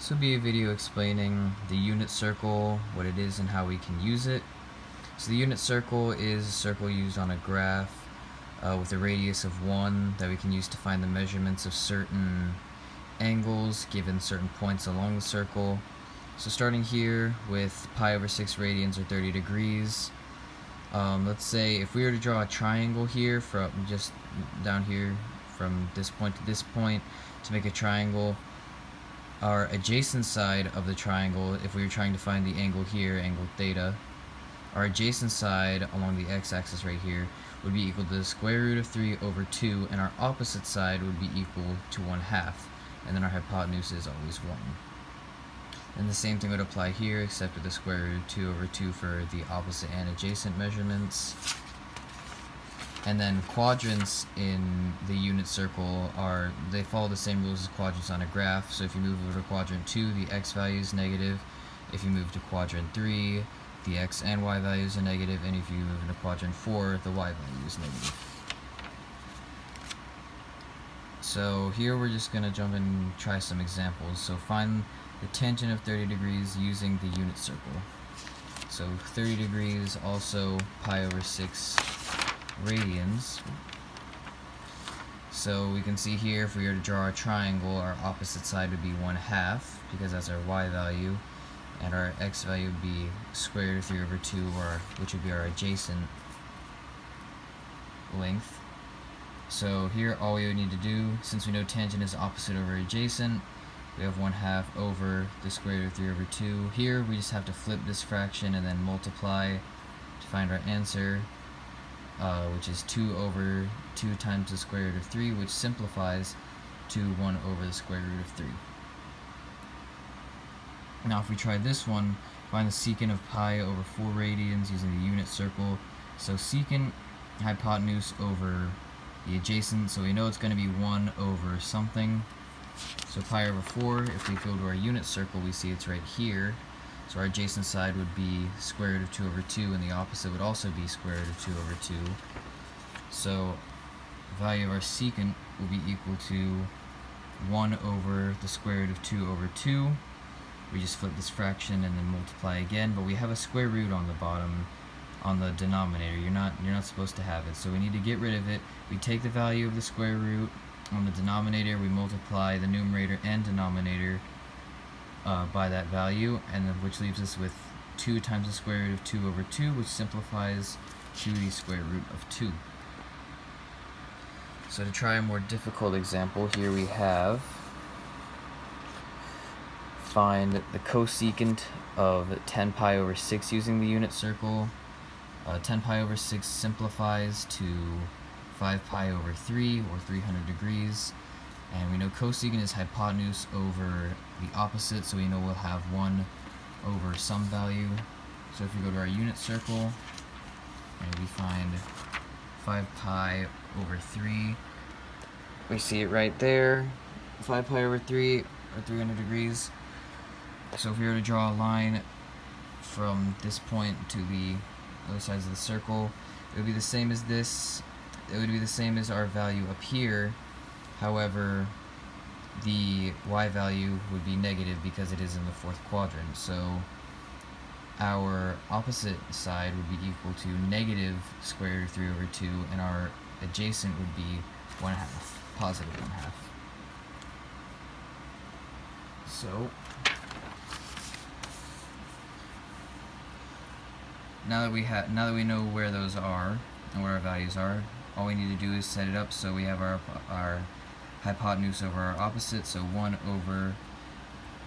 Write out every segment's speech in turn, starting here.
This will be a video explaining the unit circle, what it is and how we can use it. So the unit circle is a circle used on a graph with a radius of 1 that we can use to find the measurements of certain angles given certain points along the circle. So starting here with pi over 6 radians or 30 degrees, let's say if we were to draw a triangle here from just down here from this point to this point to make a triangle, our adjacent side of the triangle, if we were trying to find the angle here, angle theta, our adjacent side along the x-axis right here would be equal to the square root of 3 over 2, and our opposite side would be equal to 1/2, and then our hypotenuse is always 1. And the same thing would apply here, except with the square root of 2 over 2 for the opposite and adjacent measurements. And then quadrants in the unit circle they follow the same rules as quadrants on a graph. So if you move over to quadrant 2, the x value is negative. If you move to quadrant 3, the x and y values are negative. And if you move into quadrant 4, the y value is negative. So here we're just going to jump in and try some examples. So find the tangent of 30 degrees using the unit circle. So 30 degrees, also pi over 6 radians. So we can see here, if we were to draw a triangle, our opposite side would be 1/2 because that's our y value, and our x value would be square root of 3 over 2, which would be our adjacent length. So here all we would need to do, since we know tangent is opposite over adjacent, we have 1/2 over the square root of 3 over 2. Here we just have to flip this fraction and then multiply to find our answer, which is 2 over 2 times the square root of 3, which simplifies to 1 over the square root of 3. Now if we try this one, find the secant of pi over 4 radians using the unit circle. So secant, hypotenuse over the adjacent, so we know it's going to be 1 over something. So pi over 4, if we go to our unit circle, we see it's right here. So our adjacent side would be square root of 2 over 2, and the opposite would also be square root of 2 over 2. So the value of our secant will be equal to 1 over the square root of 2 over 2. We just flip this fraction and then multiply again, but we have a square root on the bottom, on the denominator. You're not supposed to have it, so we need to get rid of it. We take the value of the square root on the denominator, we multiply the numerator and denominator by that value, and then which leaves us with 2 times the square root of 2 over 2, which simplifies to the square root of 2. So to try a more difficult example, here we have find the cosecant of 10 pi over 6 using the unit circle. 10 pi over 6 simplifies to 5 pi over 3, or 300 degrees. And we know cosecant is hypotenuse over the opposite, so we know we'll have 1 over some value. So if we go to our unit circle, and we find 5 pi over 3, we see it right there, 5 pi over 3, or 300 degrees. So if we were to draw a line from this point to the other sides of the circle, it would be the same as this. It would be the same as our value up here. However, the y value would be negative because it is in the 4th quadrant. So our opposite side would be equal to negative square root of 3 over 2, and our adjacent would be 1/2, positive 1/2. So now that we know where those are and where our values are, all we need to do is set it up so we have our hypotenuse over our opposite, so 1 over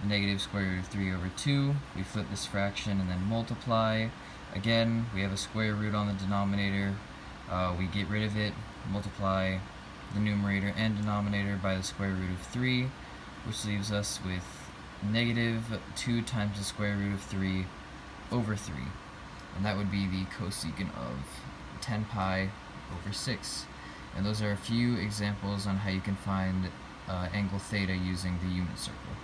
negative square root of 3 over 2. We flip this fraction and then multiply. Again, we have a square root on the denominator. We get rid of it, multiply the numerator and denominator by the square root of 3, which leaves us with negative 2 times the square root of 3 over 3. And that would be the cosecant of 10 pi over 6. And those are a few examples on how you can find angle theta using the unit circle.